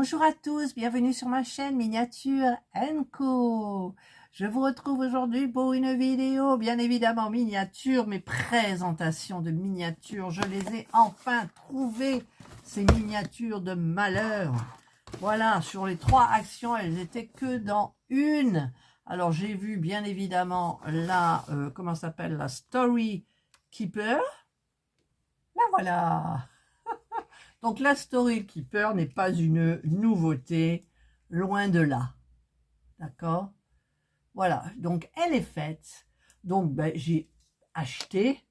Bonjour à tous, bienvenue sur ma chaîne Miniature Co. Je vous retrouve aujourd'hui pour une vidéo, bien évidemment miniature, mes présentations de miniatures. Je les ai enfin trouvées, ces miniatures de malheur. Voilà, sur les 3 actions, elles étaient que dans une. Alors j'ai vu bien évidemment la, comment ça s'appelle, la Story Keeper. La voilà. Donc la Story Keeper n'est pas une nouveauté, loin de là. D'accord? Voilà, donc elle est faite. Donc ben, j'ai acheté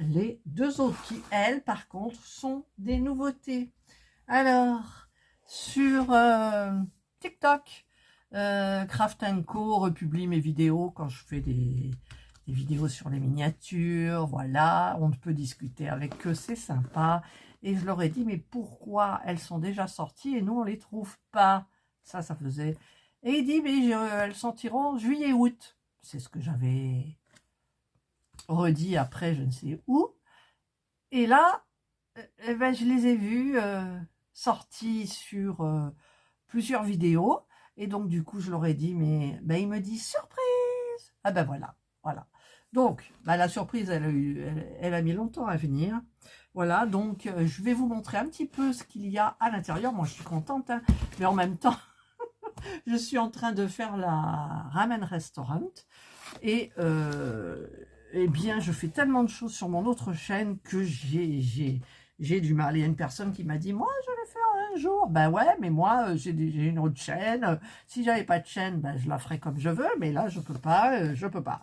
les 2 autres qui, elles, par contre, sont des nouveautés. Alors, sur TikTok, Craft Co republie mes vidéos quand je fais des vidéos sur les miniatures. Voilà, on peut discuter avec eux, c'est sympa. Et je leur ai dit, mais pourquoi elles sont déjà sorties et nous, on les trouve pas? Ça faisait... Et il dit, mais elles sortiront juillet-août. C'est ce que j'avais redit après, je ne sais où. Et là, eh ben, je les ai vues sorties sur plusieurs vidéos. Et donc, du coup, je leur ai dit, mais ben, il me dit, surprise! Ah ben voilà, voilà. Donc, ben, la surprise, elle a mis longtemps à venir. Voilà, donc je vais vous montrer un petit peu ce qu'il y a à l'intérieur. Moi, je suis contente, hein, mais en même temps, je suis en train de faire la Ramen Restaurant. Et eh bien, je fais tellement de choses sur mon autre chaîne que j'ai du mal. Il y a une personne qui m'a dit, moi, je vais faire un jour. Ben ouais, mais moi, j'ai une autre chaîne. Si j'avais pas de chaîne, ben, je la ferais comme je veux. Mais là, je peux pas, je peux pas.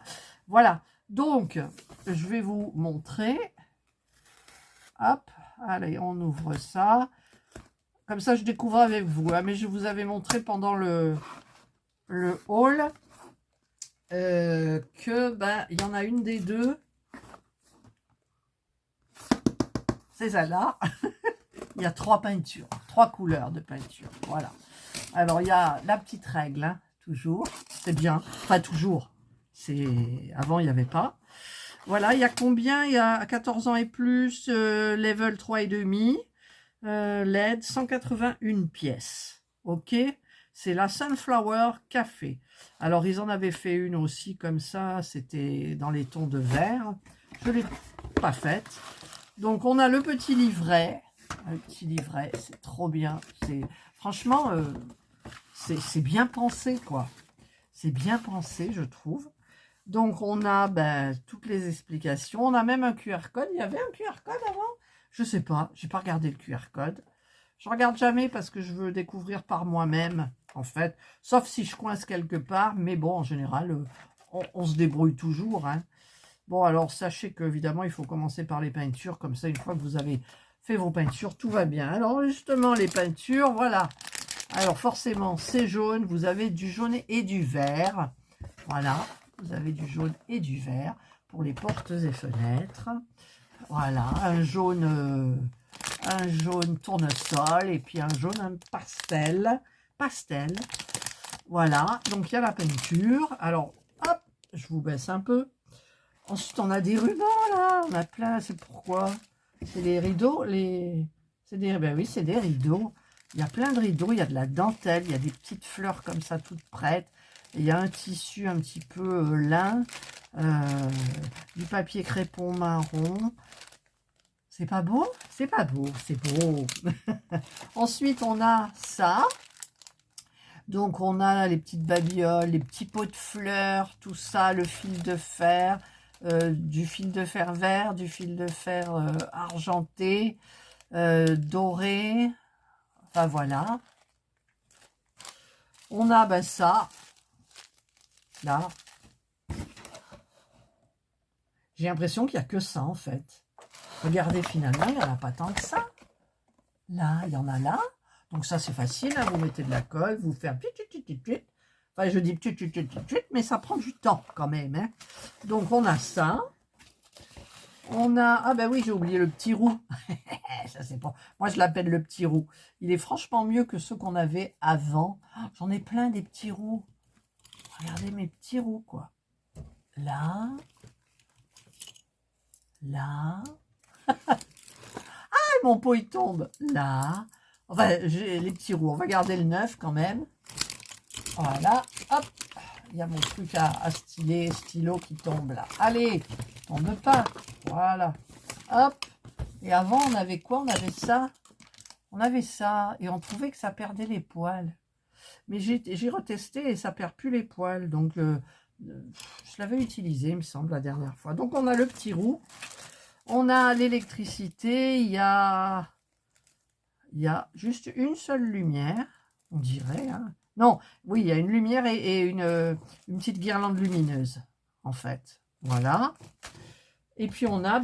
Voilà. Donc, je vais vous montrer. Hop, allez, on ouvre ça. Comme ça, je découvre avec vous. Hein, mais je vous avais montré pendant le haul que ben il y en a une des deux. C'est celle-là. Il y a 3 peintures, 3 couleurs de peinture. Voilà. Alors, il y a la petite règle, hein, toujours. C'est bien. Pas toujours. Avant, il n'y avait pas. Voilà, il y a combien? Il y a 14 ans et plus, level 3,5, LED, 181 pièces. Ok, c'est la Sunflower Café. Alors, ils en avaient fait une aussi comme ça, c'était dans les tons de vert. Je ne l'ai pas faite. Donc, on a le petit livret. Le petit livret, c'est trop bien. Franchement, c'est bien pensé, quoi. C'est bien pensé, je trouve. Donc, on a ben, toutes les explications. On a même un QR code. Il y avait un QR code avant? Je sais pas. J'ai pas regardé le QR code. Je regarde jamais parce que je veux découvrir par moi-même, en fait. Sauf si je coince quelque part. Mais bon, en général, on se débrouille toujours. Hein. Bon, alors, sachez qu'évidemment, il faut commencer par les peintures. Comme ça, une fois que vous avez fait vos peintures, tout va bien. Alors, justement, les peintures, voilà. Alors, forcément, c'est jaune. Vous avez du jaune et du vert. Voilà. Vous avez du jaune et du vert pour les portes et fenêtres. Voilà, un jaune tournesol et puis un jaune pastel. Voilà, donc il y a la peinture. Alors, hop, je vous baisse un peu. Ensuite, on a des rubans là. On a plein, c'est pourquoi? C'est des rideaux. Ben oui, c'est des rideaux. Il y a plein de rideaux, il y a de la dentelle, il y a des petites fleurs comme ça toutes prêtes. Il y a un tissu un petit peu lin, du papier crépon marron. C'est pas beau? C'est pas beau, c'est beau. Ensuite, on a ça. Donc, on a les petites babioles, les petits pots de fleurs, tout ça, le fil de fer, du fil de fer vert, du fil de fer argenté, doré. Enfin, voilà. On a ben, ça. Là, j'ai l'impression qu'il n'y a que ça en fait. Regardez, finalement, il n'y en a pas tant que ça. Là, il y en a là. Donc ça, c'est facile. Hein. Vous mettez de la colle, vous faites... Enfin, je dis mais ça prend du temps quand même. Hein. Donc, on a ça. On a... Ah ben oui, j'ai oublié le petit roux. Ça, c'est pas... Moi, je l'appelle le petit roux. Il est franchement mieux que ceux qu'on avait avant. J'en ai plein des petits roux. Regardez mes petits roux, quoi. Là. Là. Ah, mon pot, il tombe. Là. Enfin, j'ai les petits roues. On va garder le 9 quand même. Voilà, hop. Il y a mon truc à stylo qui tombe là. Allez, tombe pas. Voilà, hop. Et avant, on avait quoi? On avait ça. On avait ça. Et on trouvait que ça perdait les poils. Mais j'ai retesté et ça perd plus les poils. Donc, je l'avais utilisé, il me semble, la dernière fois. Donc, on a le petit roux. On a l'électricité. Il y a juste une seule lumière, on dirait. Hein. Non, oui, il y a une lumière et une petite guirlande lumineuse, en fait. Voilà. Et puis, on a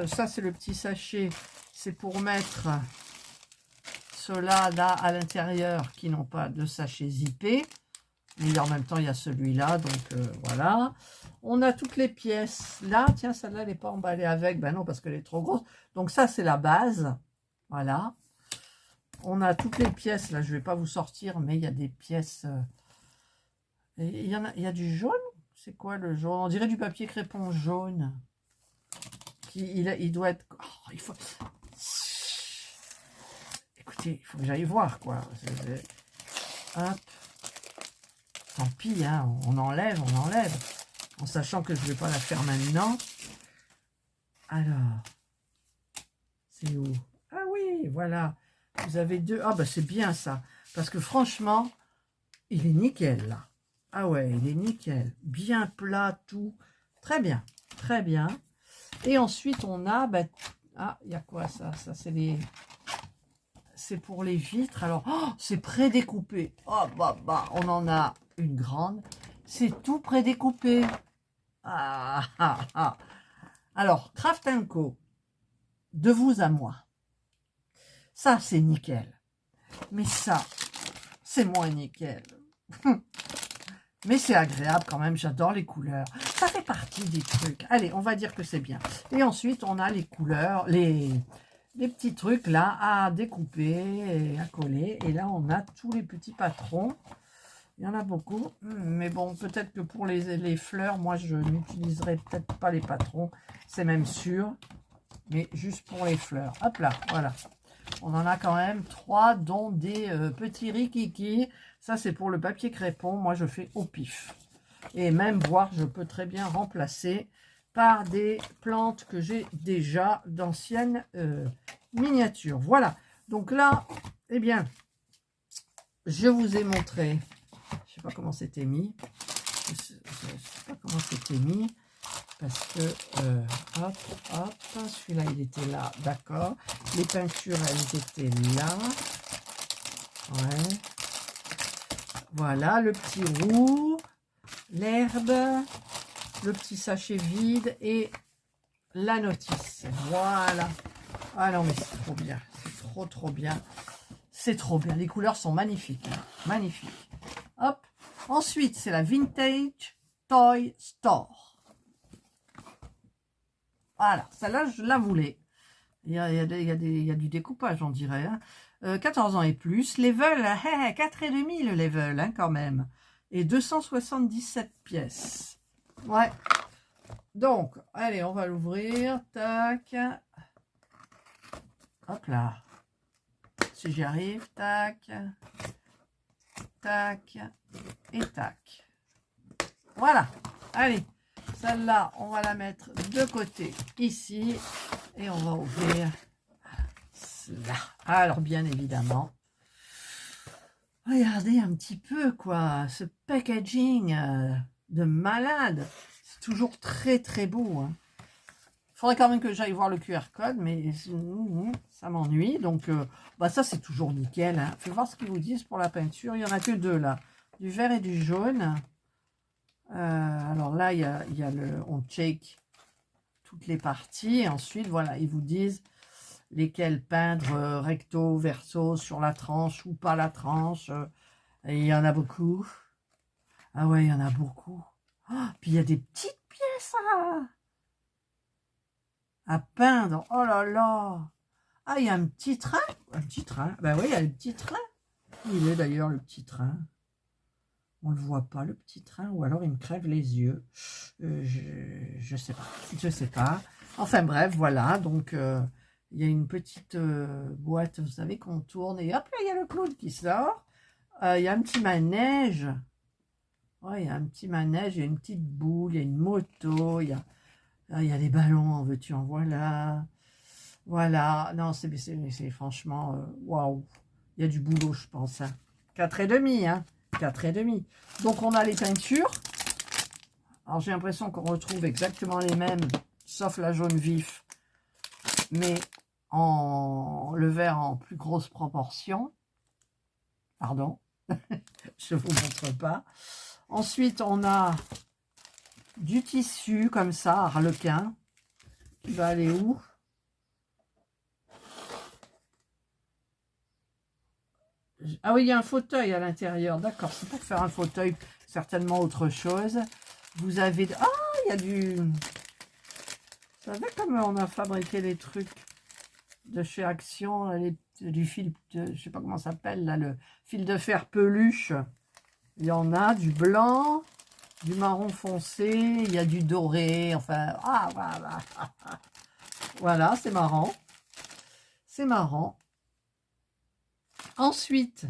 ça, c'est le petit sachet. C'est pour mettre ceux-là, là, à l'intérieur, qui n'ont pas de sachet zippé. Mais en même temps, il y a celui-là, donc voilà. On a toutes les pièces. Là, tiens, celle-là, elle n'est pas emballée avec. Ben non, parce qu'elle est trop grosse. Donc ça, c'est la base. Voilà. On a toutes les pièces. Là, je ne vais pas vous sortir, mais il y a des pièces. Il y a du jaune. C'est quoi le jaune? On dirait du papier crépon jaune. Il doit être... Oh, il faut... Écoutez, il faut que j'aille voir, quoi. Hop. Tant pis, hein, on enlève, en sachant que je ne vais pas la faire maintenant. Alors, c'est où? Ah oui, voilà. Vous avez deux. Ah, bah c'est bien ça. Parce que franchement, il est nickel, là. Ah ouais, il est nickel. Bien plat, tout. Très bien, très bien. Et ensuite, on a... ah, il y a quoi, ça? Ça, c'est les... C'est pour les vitres. Alors, oh, c'est prédécoupé. Oh, on en a une grande. C'est tout prédécoupé. Ah, ah, ah. Alors, Craft & Co, de vous à moi. Ça, c'est nickel. Mais ça, c'est moins nickel. Mais c'est agréable quand même. J'adore les couleurs. Ça fait partie des trucs. Allez, on va dire que c'est bien. Et ensuite, on a les couleurs, les petits trucs là à découper et à coller. Et là, on a tous les petits patrons. Il y en a beaucoup. Mais bon, peut-être que pour les fleurs, moi, je n'utiliserai peut-être pas les patrons. C'est même sûr. Mais juste pour les fleurs. Hop là, voilà. On en a quand même 3, dont des petits rikiki. Ça, c'est pour le papier crépon. Moi, je fais au pif. Et même, voire, je peux très bien remplacer par des plantes que j'ai déjà d'anciennes miniatures. Voilà. Donc là, eh bien, je vous ai montré. Je sais pas comment c'était mis. Je sais pas comment c'était mis. Parce que, hop, hop, celui-là, il était là, d'accord. Les peintures, elles étaient là. Ouais. Voilà, le petit roux, l'herbe, le petit sachet vide et la notice. Voilà. Ah non, mais c'est trop bien. C'est trop bien. C'est trop bien. Les couleurs sont magnifiques. Hein. Magnifiques. Hop. Ensuite, c'est la Vintage Toy Store. Voilà, celle-là, je la voulais. Il y a du découpage, on dirait. Hein. 14 ans et plus. Level, 4,5 le level, hein, quand même. Et 277 pièces. Ouais. Donc, allez, on va l'ouvrir. Tac. Hop là. Si j'y arrive. Tac. Tac. Et tac. Voilà. Allez. Celle-là, on va la mettre de côté ici. Et on va ouvrir cela. Alors, bien évidemment, regardez un petit peu, quoi. Ce packaging de malade. C'est toujours très beau. Hein. Il faudrait quand même que j'aille voir le QR code, mais ça m'ennuie. Donc, ça, c'est toujours nickel. Hein. Faites voir ce qu'ils vous disent pour la peinture. Il n'y en a que deux, là. Du vert et du jaune. Alors là, il y a on check toutes les parties. Et ensuite, voilà, ils vous disent lesquels peindre recto, verso, sur la tranche ou pas la tranche. Et il y en a beaucoup. Ah ouais, il y en a beaucoup. Oh, puis il y a des petites pièces à peindre. Oh là là. Ah, il y a un petit train. Un petit train. Ben oui, il y a le petit train. Il est d'ailleurs le petit train. On ne le voit pas, le petit train, ou alors il me crève les yeux. Je sais pas. Je sais pas. Enfin bref, voilà. Donc, Il y a une petite boîte, vous savez, qu'on tourne. Et hop, là, il y a le clown qui sort. Il y a un petit manège. Ouais, il y a un petit manège, il y a une petite boule, il y a une moto. Il y a des ballons, en veux-tu, en voilà. Voilà. Non, c'est franchement... waouh. Il y a du boulot, je pense. Hein. 4,5, hein. 4,5. Donc, on a les peintures. Alors, j'ai l'impression qu'on retrouve exactement les mêmes, sauf la jaune vif. Mais le vert en plus grosse proportion. Pardon. Je ne vous montre pas. Ensuite, on a du tissu, comme ça, arlequin. Qui va aller où? Ah oui, il y a un fauteuil à l'intérieur. D'accord, c'est pour faire un fauteuil, certainement autre chose. Vous avez... Ah, il y a du... Vous savez comment on a fabriqué les trucs de chez Action, du fil, je sais pas comment ça s'appelle, là, le fil de fer peluche. Il y en a du blanc, du marron foncé, il y a du doré, enfin... Ah, voilà. Voilà, c'est marrant. C'est marrant. Ensuite,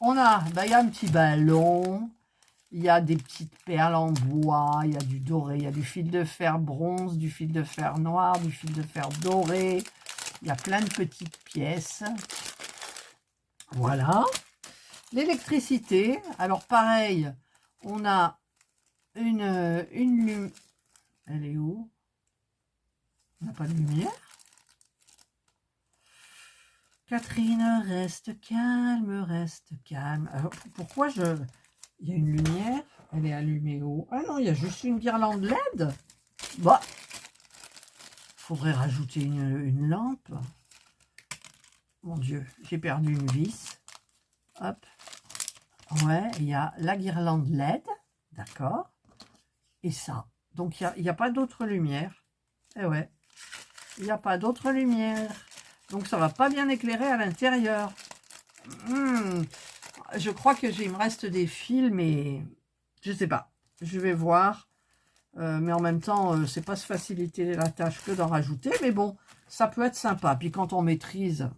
on a, il y a un petit ballon, il y a des petites perles en bois, il y a du doré, il y a du fil de fer bronze, du fil de fer noir, du fil de fer doré, il y a plein de petites pièces. Voilà. L'électricité, alors pareil, on a une lumière. Elle est où? On n'a pas de lumière. Catherine, reste calme, reste calme. Alors, pourquoi il y a une lumière, elle est allumée où? Ah non, il y a juste une guirlande LED. Bah, faudrait rajouter une lampe. Mon Dieu, j'ai perdu une vis. Hop. Ouais, il y a la guirlande LED, d'accord. Et ça. Donc, il n'y a pas d'autre lumière. Eh ouais, il n'y a pas d'autre lumière. Donc, ça va pas bien éclairer à l'intérieur. Je crois que il me reste des fils, mais je sais pas. Je vais voir. Mais en même temps, c'est pas se faciliter la tâche que d'en rajouter. Mais bon, ça peut être sympa. Puis quand on maîtrise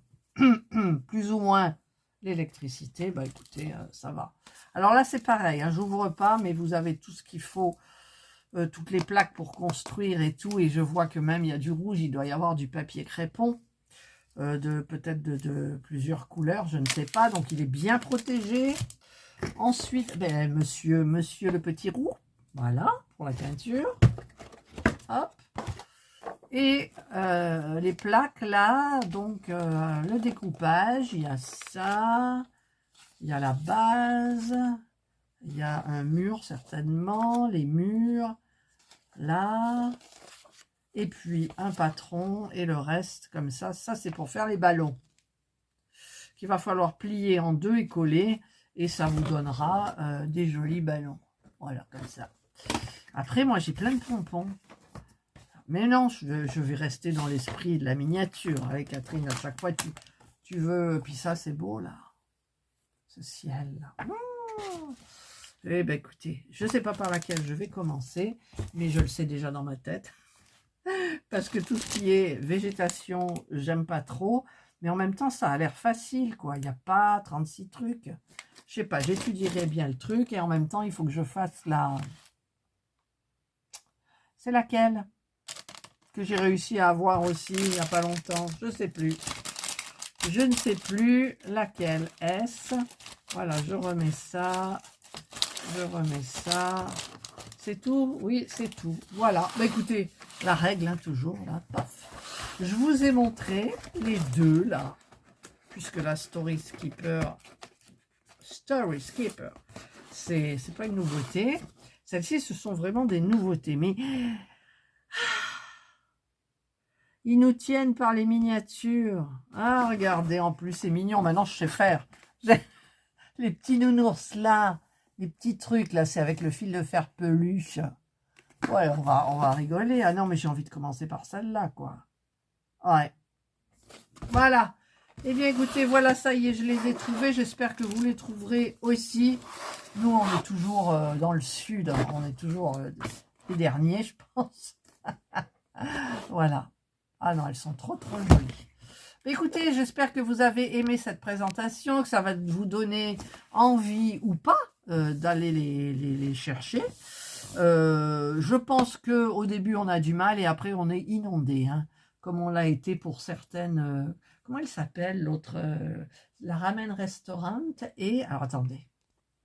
plus ou moins l'électricité, bah écoutez, ça va. Alors là, c'est pareil. Hein, j'ouvre pas, mais vous avez tout ce qu'il faut. Toutes les plaques pour construire et tout. Et je vois que même il y a du rouge. Il doit y avoir du papier crépon. Peut-être de plusieurs couleurs, je ne sais pas. Donc, il est bien protégé. Ensuite, monsieur le petit roux. Voilà, pour la peinture. Hop. Et les plaques, là, donc, le découpage, il y a ça. Il y a la base. Il y a un mur, certainement. Les murs. Là. Et puis un patron et le reste comme ça. Ça, c'est pour faire les ballons. Qu'il va falloir plier en deux et coller. Et ça vous donnera des jolis ballons. Voilà, comme ça. Après, moi, j'ai plein de pompons. Mais non, je vais rester dans l'esprit de la miniature. Avec Catherine, à chaque fois, tu veux... Puis ça, c'est beau, là. Ce ciel-là. Eh bien, écoutez, je ne sais pas par laquelle je vais commencer. Mais je le sais déjà dans ma tête. Parce que tout ce qui est végétation, j'aime pas trop. Mais en même temps, ça a l'air facile, quoi. Il n'y a pas 36 trucs. Je sais pas, j'étudierai bien le truc. Et en même temps, il faut que je fasse la... C'est laquelle? Que j'ai réussi à avoir aussi il n'y a pas longtemps. Je ne sais plus. Je ne sais plus laquelle est-ce. Voilà, je remets ça. Je remets ça. C'est tout? Oui, c'est tout. Voilà. Bah, écoutez, la règle, hein, toujours, là, paf. Je vous ai montré les deux, là, puisque la Story Skipper, c'est pas une nouveauté. Celles-ci, ce sont vraiment des nouveautés, mais ils nous tiennent par les miniatures. Ah, regardez, en plus, c'est mignon. Maintenant, je sais faire. Les petits nounours, là, les petits trucs, là, c'est avec le fil de fer peluche. Ouais, on va rigoler. Ah non, mais j'ai envie de commencer par celle-là, quoi. Ouais. Voilà. Eh bien, écoutez, voilà, ça y est, je les ai trouvés. J'espère que vous les trouverez aussi. Nous, on est toujours dans le sud. On est toujours les derniers, je pense. Voilà. Ah non, elles sont trop jolies. Écoutez, j'espère que vous avez aimé cette présentation, que ça va vous donner envie ou pas d'aller les chercher. Je pense qu'au début, on a du mal et après, on est inondé, hein, comme on l'a été pour certaines... comment elle s'appelle, l'autre la Ramen Restaurant. Et... Alors, attendez.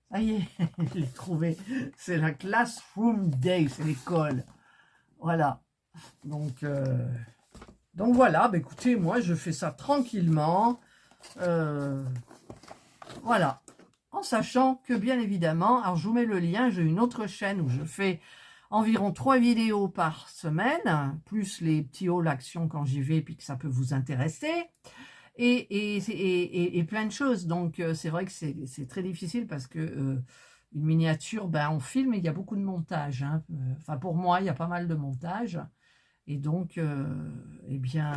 Ça y est, je l'ai trouvé. C'est la Classroom Day, c'est l'école. Voilà. Donc voilà, bah écoutez, moi je fais ça tranquillement, voilà, en sachant que bien évidemment, alors je vous mets le lien, j'ai une autre chaîne où je fais environ 3 vidéos par semaine, plus les petits hauts l'action quand j'y vais, puis que ça peut vous intéresser, et plein de choses, donc c'est vrai que c'est très difficile parce que une miniature, ben on filme et il y a beaucoup de montage, hein. Enfin pour moi il y a pas mal de montage. Et donc, eh bien,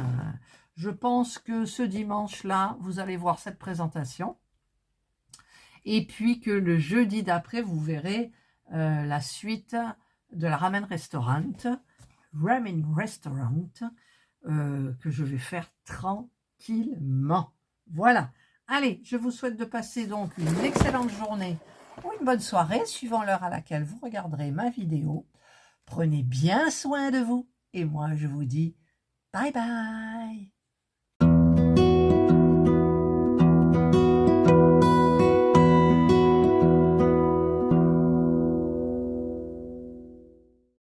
je pense que ce dimanche-là, vous allez voir cette présentation. Et puis que le jeudi d'après, vous verrez la suite de la Ramen Restaurant, que je vais faire tranquillement. Voilà. Allez, je vous souhaite de passer donc une excellente journée ou une bonne soirée, suivant l'heure à laquelle vous regarderez ma vidéo. Prenez bien soin de vous. Et moi, je vous dis bye bye.